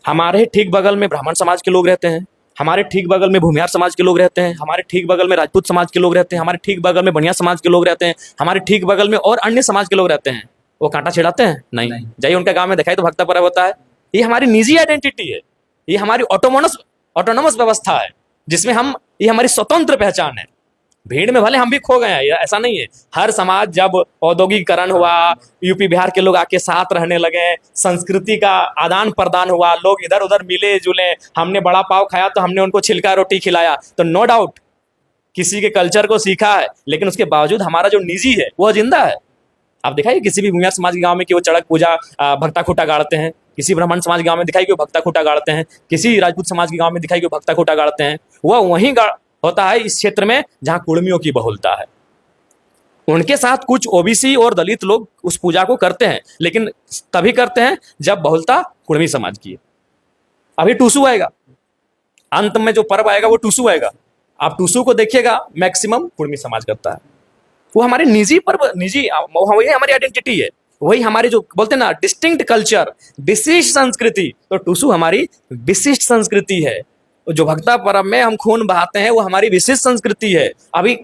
हमारे ठीक बगल में ब्राह्मण समाज के लोग रहते हैं, हमारे ठीक बगल में भूमिहार समाज के लोग रहते हैं, हमारे ठीक बगल में राजपूत समाज के लोग रहते हैं, हमारे ठीक बगल में बनिया समाज के लोग रहते हैं, हमारे ठीक बगल में और अन्य समाज के लोग रहते हैं। वो कांटा छिड़ाते हैं? नहीं। जाइए उनके गांव में दिखाई तो भक्ता पर्व होता है। ये हमारी निजी आइडेंटिटी है, ये हमारी ऑटोनोमस व्यवस्था है, जिसमें हम, ये हमारी स्वतंत्र पहचान है। भीड़ में भले हम भी खो गए हैं, ऐसा नहीं है। हर समाज जब औद्योगिकरण हुआ, यूपी बिहार के लोग आके साथ रहने लगे, संस्कृति का आदान प्रदान हुआ, लोग इधर उधर मिले जुले, हमने बड़ा पाव खाया तो हमने उनको छिलका रोटी खिलाया, तो नो डाउट किसी के कल्चर को सीखा है, लेकिन उसके बावजूद हमारा जो निजी है वो जिंदा है। आप दिखाइए किसी भी भूमिहार समाज के गांव में कि वो चड़क पूजा भक्ता खूटा गाड़ते हैं, किसी ब्राह्मण समाज के गांव में दिखाई कि वो भक्ता खूटा गाड़ते हैं, किसी राजपूत समाज के गांव में दिखाई कि वो भक्ता खूटा गाड़ते हैं। वह वहीं होता है इस क्षेत्र में जहां कुर्मियों की बहुलता है। उनके साथ कुछ ओबीसी और दलित लोग उस पूजा को करते हैं, लेकिन तभी करते हैं जब बहुलता कुर्मी समाज की है। अभी टूसू आएगा, अंत में जो पर्व आएगा वो टूसू आएगा। आप टूसू को देखिएगा, मैक्सिमम कुर्मी समाज करता है। वो हमारे निजी पर्व, निजी, वही हमारी आइडेंटिटी है, वही हमारी जो बोलते हैं ना डिस्टिंक्ट कल्चर, विशिष्ट संस्कृति। तो टूसू हमारी विशिष्ट संस्कृति है। जो भक्ता पर्व में हम खून बहाते हैं वो हमारी विशिष्ट संस्कृति है। अभी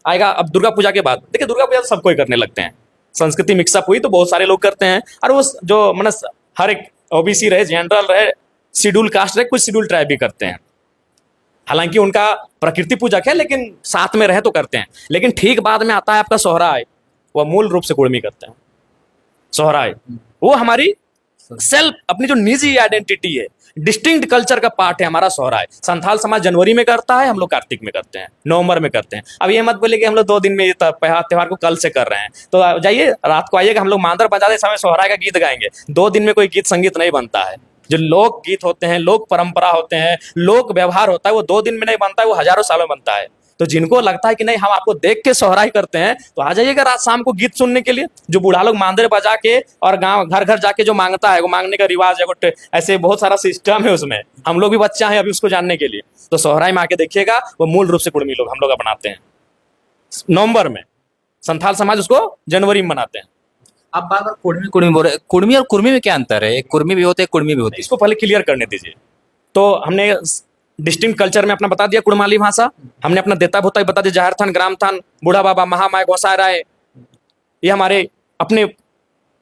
आएगा अब दुर्गा पूजा के बाद, देखिए दुर्गा पूजा सब कोई करने लगते हैं, संस्कृति मिक्सअप हुई तो बहुत सारे लोग करते हैं। और वो जो मतलब हर एक ओबीसी रहे, जनरल रहे, शेड्यूल कास्ट रहे, कुछ शेड्यूल ट्राइब भी करते हैं। हालांकि उनका प्रकृति पूजक है, लेकिन साथ में रहे तो करते हैं। लेकिन ठीक बाद में आता है आपका सोहराय, वह मूल रूप से कुर्मी करते हैं। सोहराय वो हमारी सेल्फ, अपनी जो निजी आइडेंटिटी है, डिस्टिंक्ट कल्चर का पार्ट है हमारा सोहराय। संथाल समाज जनवरी में करता है, हम लोग कार्तिक में करते हैं, नवंबर में करते हैं। अब ये मत बोले कि हम लोग 2 दिन में त्योहार को कल से कर रहे हैं। तो जाइए रात को आइएगा, हम लोग मांदर बजाते समय सोहराय का गीत गाएंगे। 2 दिन में कोई गीत संगीत नहीं बनता है। जो लोक गीत होते हैं, लोक परंपरा होते हैं, लोक व्यवहार होता है, वो 2 दिन में नहीं बनता है, वो हजारों सालों में बनता है। तो जिनको लगता है कि नहीं हम आपको देख के सोहराय करते हैं, तो आ जाइएगा रात शाम को गीत सुनने के लिए। जो बूढ़ा लोग मांदर बजा के और गांव घर घर जाके जो मांगता है, वो मांगने का रिवाज है, ऐसे बहुत सारा सिस्टम है उसमें। हम लोग भी बच्चा हैं अभी उसको जानने के लिए। तो सोहराय में आके देखिएगा, वो मूल रूप से कुर्मी लोग हम लोग अपनाते हैं नवंबर में, संथाल समाज उसको जनवरी में मनाते हैं। अब बार बार कुर्मी बोल रहे, कुर्मी और कुर्मी में क्या अंतर है? एक कुर्मी भी होते हैं, कुर्मी भी होती है। इसको पहले क्लियर करने दीजिए। तो हमने डिस्टिंक्ट कल्चर में अपना बता दिया कुड़माली भाषा, हमने अपना देता भूता भी बता दिया, जाहिर थान, ग्राम थान, बूढ़ा बाबा, महामाय, गोसाई राय, ये हमारे अपने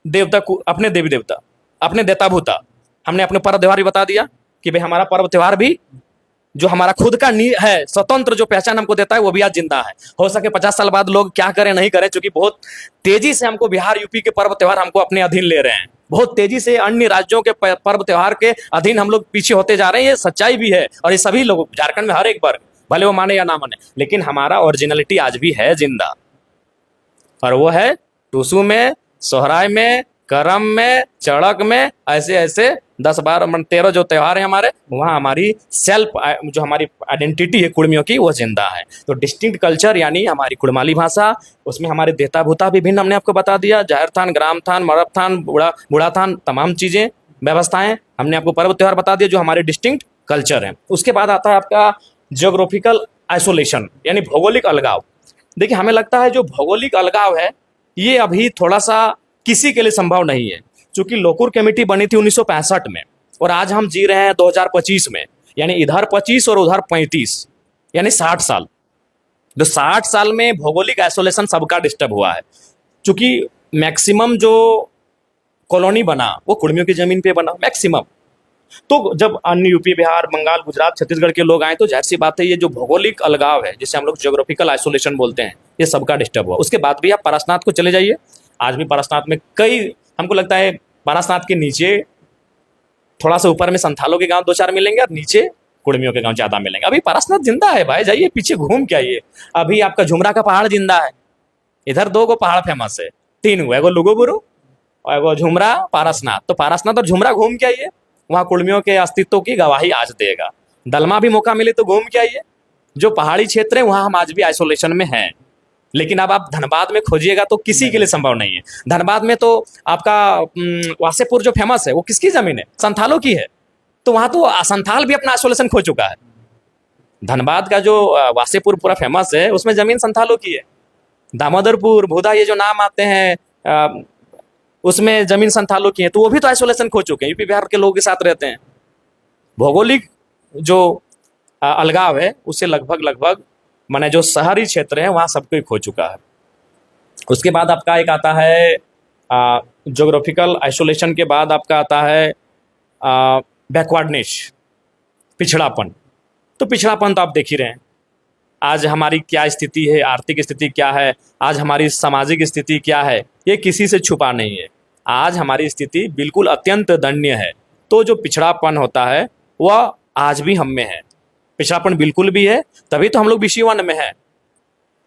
देवता, अपने देवी देवता, अपने देता भूता। हमने अपने पर्व त्योहार भी बता दिया कि भाई हमारा पर्व त्योहार भी जो हमारा खुद का है, स्वतंत्र जो पहचान हमको देता है, वो भी आज जिंदा है। हो सके 50 साल बाद लोग क्या करें नहीं करें, क्योंकि बहुत तेजी से हमको बिहार यूपी के पर्व त्योहार हमको अपने अधीन ले रहे हैं। बहुत तेजी से अन्य राज्यों के पर्व त्योहार के अधीन हम लोग पीछे होते जा रहे हैं। ये सच्चाई भी है, और ये सभी लोग झारखंड में हर एक वर्ग, भले वो माने या ना माने, लेकिन हमारा ओरिजिनलिटी आज भी है जिंदा। और वो है टूसू में, सोहराय में, करम में, चड़क में, ऐसे ऐसे 10, 12, 13 जो त्योहार है हमारे, वहाँ हमारी सेल्फ जो हमारी आइडेंटिटी है कुड़मियों की, वो जिंदा है। तो डिस्टिंक्ट कल्चर यानी हमारी कुड़माली भाषा, उसमें हमारे देता भूता भी भिन्न हमने आपको बता दिया, जाहिर थान, ग्राम थान, मरब थान, बूढ़ा थान, तमाम चीजें व्यवस्थाएं हमने आपको पर्व त्योहार बता दिया जो हमारे डिस्टिंक्ट कल्चर हैं। उसके बाद आता है आपका जियोग्राफिकल आइसोलेशन यानी भौगोलिक अलगाव। देखिए हमें लगता है जो भौगोलिक अलगाव है ये अभी थोड़ा सा किसी के लिए संभव नहीं है, क्योंकि लोकुर कमेटी बनी थी 1965 में और आज हम जी रहे हैं 2025 में, यानी इधर 25 और उधर 35 यानी 60 साल। जो 60 साल में भौगोलिक आइसोलेशन सबका डिस्टर्ब हुआ है, क्योंकि मैक्सिमम जो कॉलोनी बना वो कुड़मियों की जमीन पे बना मैक्सिमम। तो जब अन्य यूपी, बिहार, बंगाल, गुजरात, छत्तीसगढ़ के लोग आए तो जाहिर सी बात है ये जो भौगोलिक अलगाव है जिसे हम लोग जियोग्राफिकल आइसोलेशन बोलते हैं, ये सबका डिस्टर्ब हुआ। उसके बाद भी आप पारसनाथ को चले जाइए, आज भी पारसनाथ में कई, हमको लगता है पारसनाथ के नीचे थोड़ा सा ऊपर में संथालों के गांव 2-4 मिलेंगे और नीचे कुड़मियों के गांव ज्यादा मिलेंगे। अभी पारसनाथ जिंदा है भाई, जाइए पीछे घूम के आइए। अभी आपका झुमरा का पहाड़ जिंदा है, इधर 2 पहाड़ फेमस है, 3 हुआ, एगो लुगुबुरु और एगो झुमरा, पारसनाथ। तो पारसनाथ और झुमरा घूम के आइए, वहाँ कुड़मियों के अस्तित्व की गवाही आज देगा। दलमा भी मौका मिले तो घूम के आइए, जो पहाड़ी क्षेत्र है वहां हम आज भी आइसोलेशन में हैं। लेकिन अब आप धनबाद में खोजिएगा तो किसी के लिए संभव नहीं है। धनबाद में तो आपका वासेपुर जो फेमस है वो किसकी जमीन है? संथालों की है। तो वहां तो संथाल भी अपना आइसोलेशन खो चुका है। धनबाद का जो वासेपुर पूरा फेमस है उसमें जमीन संथालों की है। दामोदरपुर, भूदा, ये जो नाम आते हैं उसमें जमीन संथालों की है। तो वो भी तो आइसोलेशन खो चुके हैं, यूपी बिहार के लोगों के साथ रहते हैं। भौगोलिक जो अलगाव है उससे लगभग माने जो शहरी क्षेत्र है वहाँ सब कोई खो चुका है। उसके बाद आपका एक आता है ज्योग्राफिकल आइसोलेशन के बाद आपका आता है बैकवर्डनेस, पिछड़ापन। तो पिछड़ापन तो आप देख ही रहे हैं, आज हमारी क्या स्थिति है, आर्थिक स्थिति क्या है, आज हमारी सामाजिक स्थिति क्या है, ये किसी से छुपा नहीं है। आज हमारी स्थिति बिल्कुल अत्यंत दयनीय है। तो जो पिछड़ापन होता है वह आज भी हम में है। पिछड़ापन बिल्कुल भी है, तभी तो हम लोग BC1 में हैं।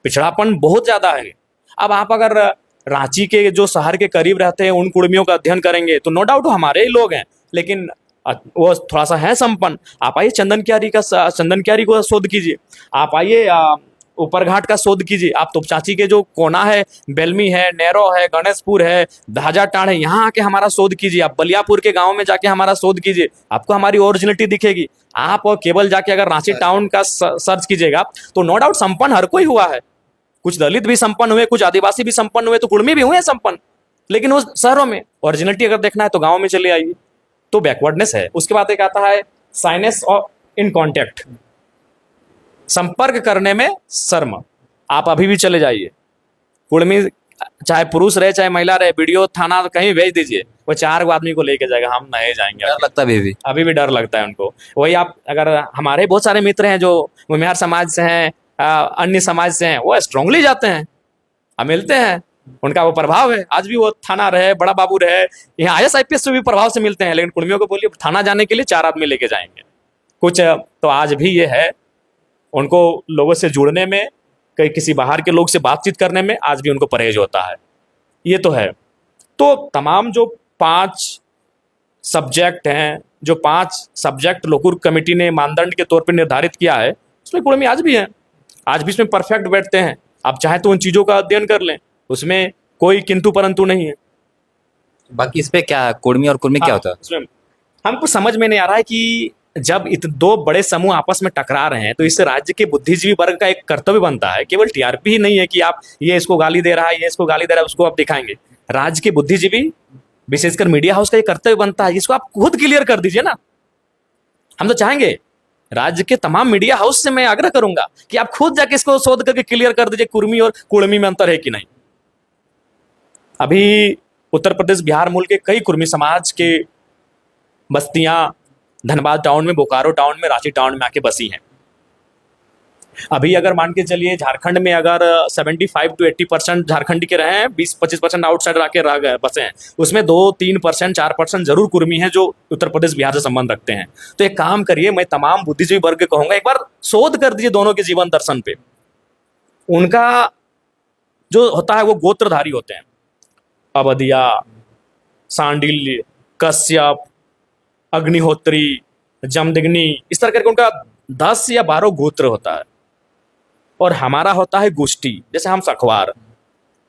पिछड़ापन बहुत ज़्यादा है। अब आप अगर रांची के जो शहर के करीब रहते हैं उन कुर्मियों का अध्ययन करेंगे तो नो डाउट वो हमारे ही लोग हैं, लेकिन वो थोड़ा सा है संपन्न। आप आइए चंदन क्यारी को शोध कीजिए, आप आइए ऊपर घाट का शोध कीजिए, आप तोपचाची के जो कोना है, बेलमी है, नेरो है, गणेशपुर है, धाजाटाड़ है, यहाँ आके हमारा शोध कीजिए। आप बलियापुर के गांव में जाके हमारा शोध कीजिए, आपको हमारी ओरिजिनलिटी दिखेगी। आप और केवल जाके अगर रांची टाउन का सर्च कीजिएगा तो नो डाउट संपन्न हर कोई हुआ है। कुछ दलित भी संपन्न हुए, कुछ आदिवासी भी संपन्न हुए, तो कुर्मी भी हुए संपन्न, लेकिन वो शहरों में। ओरिजिनलिटी अगर देखना है तो गाँव में चले आइए। तो बैकवर्डनेस है। उसके बाद एक आता है साइनेस ऑफ इन कॉन्टेक्ट, संपर्क करने में शर्म। आप अभी भी चले जाइए, कुर्मी चाहे पुरुष रहे चाहे महिला रहे, वीडियो थाना कहीं भेज दीजिए, वो 4 आदमी को लेके जाएगा, हम नहीं जाएंगे। डर लगता है अभी भी डर लगता है उनको। वही आप अगर हमारे बहुत सारे मित्र हैं जो मुमिहार समाज से हैं, अन्य समाज से हैं, वो स्ट्रांगली जाते हैं, हम मिलते हैं, उनका वो प्रभाव है। आज भी वो थाना रहे, बड़ा बाबू रहे, यहाँ IAS IPS से भी प्रभाव से मिलते हैं, लेकिन कुर्मियों को बोलिए थाना जाने के लिए 4 आदमी लेके जाएंगे। कुछ तो आज भी ये है, उनको लोगों से जुड़ने में, कहीं किसी बाहर के लोग से बातचीत करने में आज भी उनको परहेज होता है। ये तो है। तो तमाम जो 5 सब्जेक्ट हैं, जो 5 सब्जेक्ट लोकुर कमेटी ने मानदंड के तौर पर निर्धारित किया है, उसमें कुर्मी आज भी हैं, आज भी इसमें परफेक्ट बैठते हैं। आप चाहे तो उन चीज़ों का अध्ययन कर लें, उसमें कोई किंतु परंतु नहीं है। बाकी इस पे क्या कुर्मी और कुर्मी क्या होता है? उसमें हमको समझ में नहीं आ रहा है कि जब 2 बड़े समूह आपस में टकरा रहे हैं तो इससे राज्य के बुद्धिजीवी वर्ग का एक कर्तव्य बनता है। केवल TRP ही नहीं है कि आप ये इसको गाली दे रहा है, ये इसको गाली दे रहा है, उसको आप दिखाएंगे। राज्य के बुद्धिजीवी, विशेषकर मीडिया हाउस का ये कर्तव्य बनता है, इसको आप खुद क्लियर कर दीजिए ना। हम तो चाहेंगे, राज्य के तमाम मीडिया हाउस से मैं आग्रह करूंगा कि आप खुद जाके इसको शोध करके क्लियर कर दीजिए, कुर्मी और कुर्मी में अंतर है कि नहीं। अभी उत्तर प्रदेश बिहार मूल के कई कुर्मी समाज के बस्तियां धनबाद टाउन में, बोकारो टाउन में, रांची टाउन में आके बसी हैं। अभी अगर मान के चलिए झारखंड में अगर 75 to 80% झारखंडी के रहे हैं, 20-25% आउटसाइडर आके रह गए बसे हैं, उसमें 2-3%, 4% जरूर कुर्मी हैं जो उत्तर प्रदेश बिहार से संबंध रखते हैं। तो एक काम करिए, मैं तमाम बुद्धिजीवी वर्ग को कहूंगा, एक बार शोध कर दीजिए दोनों के जीवन दर्शन पे। उनका जो होता है वो गोत्रधारी होते हैं, अवधिया, सांडिल्य, कश्यप, अग्निहोत्री, जमदग्नि, इस तरह करके उनका 10 या 12 गोत्र होता है। और हमारा होता है गोष्ठी, जैसे हम सखवार,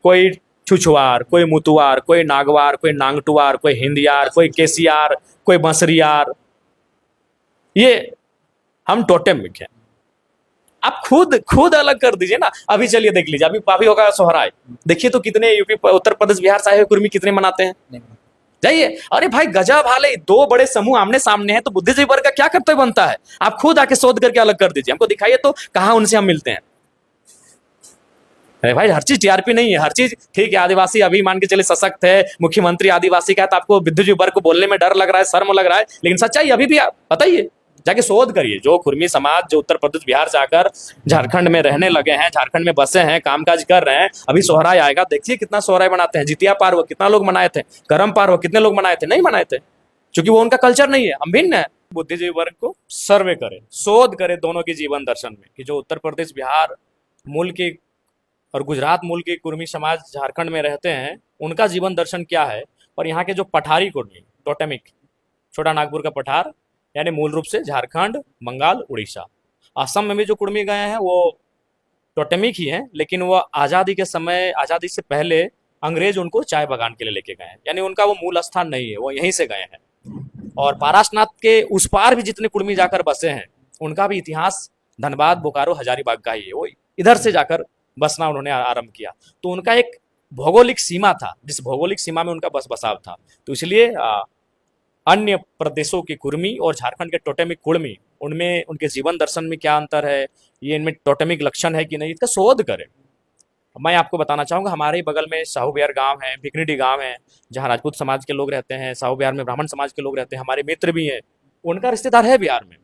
कोई छुछुआर, कोई मुतुआर, कोई नागवार, कोई नांगटुआर, कोई हिंदियार, कोई केसियार, कोई बंसरियार, ये हम टोटेमिक हैं। आप खुद अलग कर दीजिए ना। अभी चलिए देख लीजिए, अभी होगा सोहराय, देखिए तो कितने यूपी उत्तर प्रदेश बिहार से आए कुर्मी कितने मनाते हैं। जाइए, अरे भाई गजब हाल है, 2 बड़े समूह आमने सामने हैं, तो बुद्धिजीवी वर्ग का क्या कर्तव्य बनता है? आप खुद आके शोध करके अलग कर दीजिए, हमको दिखाइए तो कहाँ उनसे हम मिलते हैं। अरे भाई हर चीज TRP नहीं है, हर चीज ठीक है। आदिवासी अभी मान के चले सशक्त है, मुख्यमंत्री आदिवासी का है, तो आपको बुद्धिजीवी वर्ग को बोलने में डर लग रहा है, शर्म लग रहा है, लेकिन सच्चाई अभी भी बताइए, जाके शोध करिए। जो कुर्मी समाज जो उत्तर प्रदेश बिहार से आकर झारखंड में रहने लगे हैं, झारखंड में बसे हैं, कामकाज कर रहे हैं, अभी सोहराय आएगा, देखिए कितना सोहराय मनाते हैं। जितिया पर्व कितना लोग मनाए थे, करम पर्व कितने लोग मनाए थे, नहीं मनाए थे, क्योंकि वो उनका कल्चर नहीं है, हम भिन्न है। बुद्धिजीवी वर्ग को सर्वे करे, शोध करे दोनों के जीवन दर्शन में, कि जो उत्तर प्रदेश बिहार मूल के और गुजरात मूल के कुर्मी समाज झारखंड में रहते हैं, उनका जीवन दर्शन क्या है, और यहाँ के जो पठारी कुर्मी, टोटेमिक, छोटा नागपुर का पठार, यानी मूल रूप से झारखंड, बंगाल, उड़ीसा, असम में भी जो कुर्मी गए हैं वो टोटेमिक ही हैं, लेकिन वो आज़ादी के समय, आज़ादी से पहले अंग्रेज उनको चाय बागान के लिए लेके गए हैं, यानी उनका वो मूल स्थान नहीं है, वो यहीं से गए हैं। और पारासनाथ के उस पार भी जितने कुर्मी जाकर बसे हैं उनका भी इतिहास धनबाद, बोकारो, हजारीबाग का ही है। वो इधर से जाकर बसना उन्होंने आरंभ किया, तो उनका एक भौगोलिक सीमा था, जिस भौगोलिक सीमा में उनका बसाव था। तो इसलिए अन्य प्रदेशों के कुर्मी और झारखंड के टोटेमिक कुर्मी, उनमें उनके जीवन दर्शन में क्या अंतर है, ये इनमें टोटेमिक लक्षण है कि नहीं, इसका शोध करें। मैं आपको बताना चाहूँगा, हमारे ही बगल में साहू बिहार गांव है, भिकनीडी गांव है, जहाँ राजपूत समाज के लोग रहते हैं। साहू बिहार में ब्राह्मण समाज के लोग रहते हैं, हमारे मित्र भी हैं, उनका रिश्तेदार है बिहार में।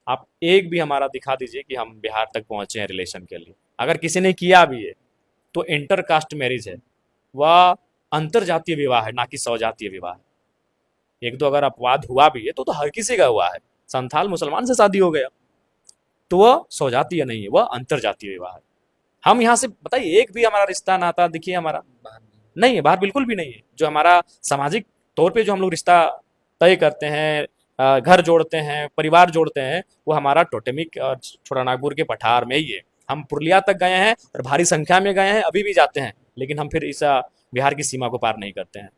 आप एक भी हमारा दिखा दीजिए कि हम बिहार तक पहुँचे हैं रिलेशन के लिए। अगर किसी ने किया भी है तो इंटर कास्ट मैरिज है, वह अंतर जातीय विवाह है, ना कि स्वजातीय विवाह है। एक दो अगर अपवाद हुआ भी है तो हर किसी का हुआ है। संथाल मुसलमान से शादी हो गया तो वह स्वजातीय नहीं है, वह अंतर जातीय विवाह है। हम यहाँ से बताइए, एक भी हमारा रिश्ता नाता दिखिए हमारा नहीं है, बाहर बिल्कुल भी नहीं है। जो हमारा सामाजिक तौर पे जो हम लोग रिश्ता तय करते हैं, घर जोड़ते हैं, परिवार जोड़ते हैं, वो हमारा टोटेमिक और छोटानागपुर के पठार में ही है। हम पुरुलिया तक गए हैं और भारी संख्या में गए हैं, अभी भी जाते हैं, लेकिन हम फिर इस बिहार की सीमा को पार नहीं करते हैं।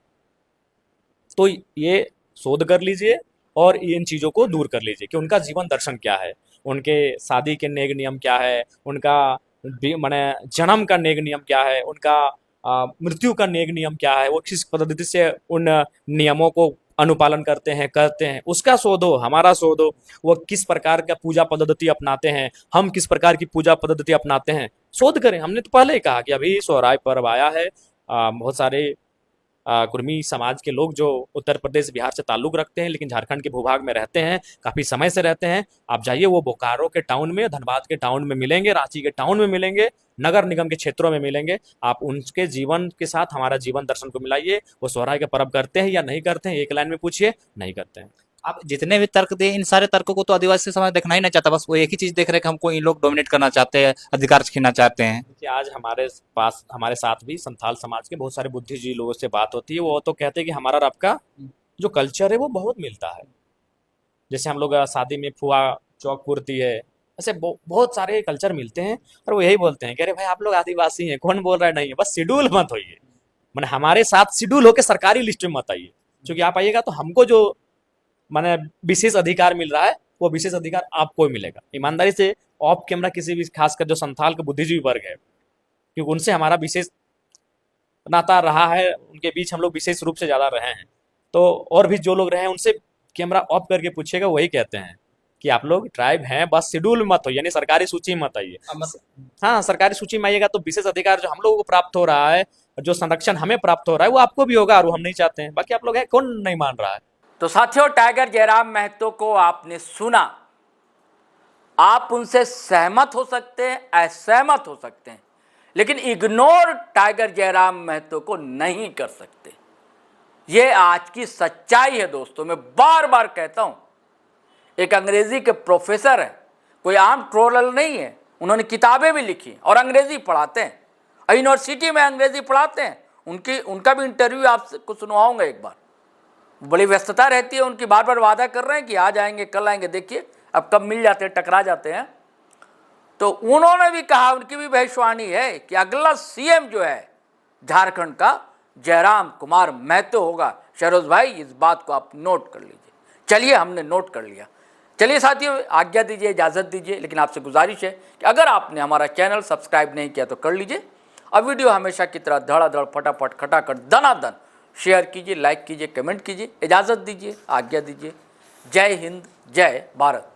तो ये शोध कर लीजिए और इन चीज़ों को दूर कर लीजिए कि उनका जीवन दर्शन क्या है, उनके शादी के नेग नियम क्या है, उनका माने जन्म का नेग नियम क्या है, उनका मृत्यु का नेग नियम क्या है, वो किस पद्धति से उन नियमों को अनुपालन करते हैं, उसका शोध हो, हमारा शोध हो। वो किस प्रकार का पूजा पद्धति अपनाते हैं, हम किस प्रकार की पूजा पद्धति अपनाते हैं, शोध करें। हमने तो पहले ही कहा कि अभी सोहराय पर्व आया है, बहुत सारे कुर्मी समाज के लोग जो उत्तर प्रदेश, बिहार से ताल्लुक रखते हैं, लेकिन झारखंड के भूभाग में रहते हैं, काफ़ी समय से रहते हैं। आप जाइए, वो बोकारो के टाउन में, धनबाद के टाउन में मिलेंगे, रांची के टाउन में मिलेंगे, नगर निगम के क्षेत्रों में मिलेंगे। आप उनके जीवन के साथ हमारा जीवन दर्शन को मिलाइए। वो सोहराय का पर्व करते हैं या नहीं करते हैं, एक लाइन में पूछिए, नहीं करते हैं। आप जितने भी तर्क दिए, इन सारे तर्कों को तो आदिवासी समाज देखना ही नहीं चाहता। बस वो एक ही चीज देख रहे हैं कि हमको इन लोग डोमिनेट करना चाहते हैं, अधिकार छीनना चाहते हैं। कि आज हमारे साथ भी संथाल समाज के बहुत सारे बुद्धिजीवी लोगों से बात होती है, वो तो कहते हैं कि हमारा रब का जो कल्चर है वो बहुत मिलता है। जैसे हम लोग शादी में फुआ चौक कुर्ती है, ऐसे बहुत सारे कल्चर मिलते हैं, और वो यही बोलते हैं कि अरे भाई आप लोग आदिवासी हैं, कौन बोल रहा है नहीं है, बस शेड्यूल मत होइए, मैंने हमारे साथ शेड्यूल होकर सरकारी लिस्ट में मत आइए। क्योंकि आप आइएगा तो हमको जो माने विशेष अधिकार मिल रहा है, वो विशेष अधिकार आपको ही मिलेगा। ईमानदारी से ऑफ कैमरा किसी भी, खासकर जो संथाल के बुद्धिजीवी वर्ग है, क्योंकि उनसे हमारा विशेष नाता रहा है, उनके बीच हम लोग विशेष रूप से ज़्यादा रहे हैं, तो और भी जो लोग रहे हैं उनसे कैमरा ऑफ करके पूछेगा, वही कहते हैं कि आप लोग ट्राइब हैं, बस शेड्यूल में मत हो, यानी सरकारी सूची में मत आइए। हाँ, सरकारी सूची में आइएगा तो विशेष अधिकार जो हम लोगों को प्राप्त हो रहा है, जो संरक्षण हमें प्राप्त हो रहा है, वो आपको भी होगा, और वो हम नहीं चाहते हैं। बाकी आप लोग हैं, कौन नहीं मान रहा है। तो साथियों, टाइगर जयराम महतो को आपने सुना। आप उनसे सहमत हो सकते हैं, असहमत हो सकते हैं, लेकिन इग्नोर टाइगर जयराम महतो को नहीं कर सकते। ये आज की सच्चाई है दोस्तों। मैं बार बार कहता हूं, एक अंग्रेजी के प्रोफेसर हैं, कोई आम ट्रोलर नहीं है, उन्होंने किताबें भी लिखी और अंग्रेजी पढ़ाते हैं, यूनिवर्सिटी में अंग्रेजी पढ़ाते हैं। उनका भी इंटरव्यू आपको सुनवाऊंगा एक बार। बड़ी व्यस्तता रहती है उनकी, बार बार वादा कर रहे हैं कि आज आएंगे, कल आएंगे, देखिए अब कब मिल जाते हैं, टकरा जाते हैं। तो उन्होंने भी कहा, उनकी भी भविष्यवाणी है कि अगला सीएम जो है झारखंड का, जयराम कुमार महतो होगा। शहरोज भाई, इस बात को आप नोट कर लीजिए। चलिए, हमने नोट कर लिया। चलिए साथियों, आज्ञा दीजिए, इजाज़त दीजिए, लेकिन आपसे गुजारिश है कि अगर आपने हमारा चैनल सब्सक्राइब नहीं किया तो कर लीजिए। अब वीडियो हमेशा की तरह धड़ाधड़ फटाफट खटाखट दनादन शेयर कीजिए, लाइक कीजिए, कमेंट कीजिए। इजाज़त दीजिए, आज्ञा दीजिए। जय हिंद, जय भारत।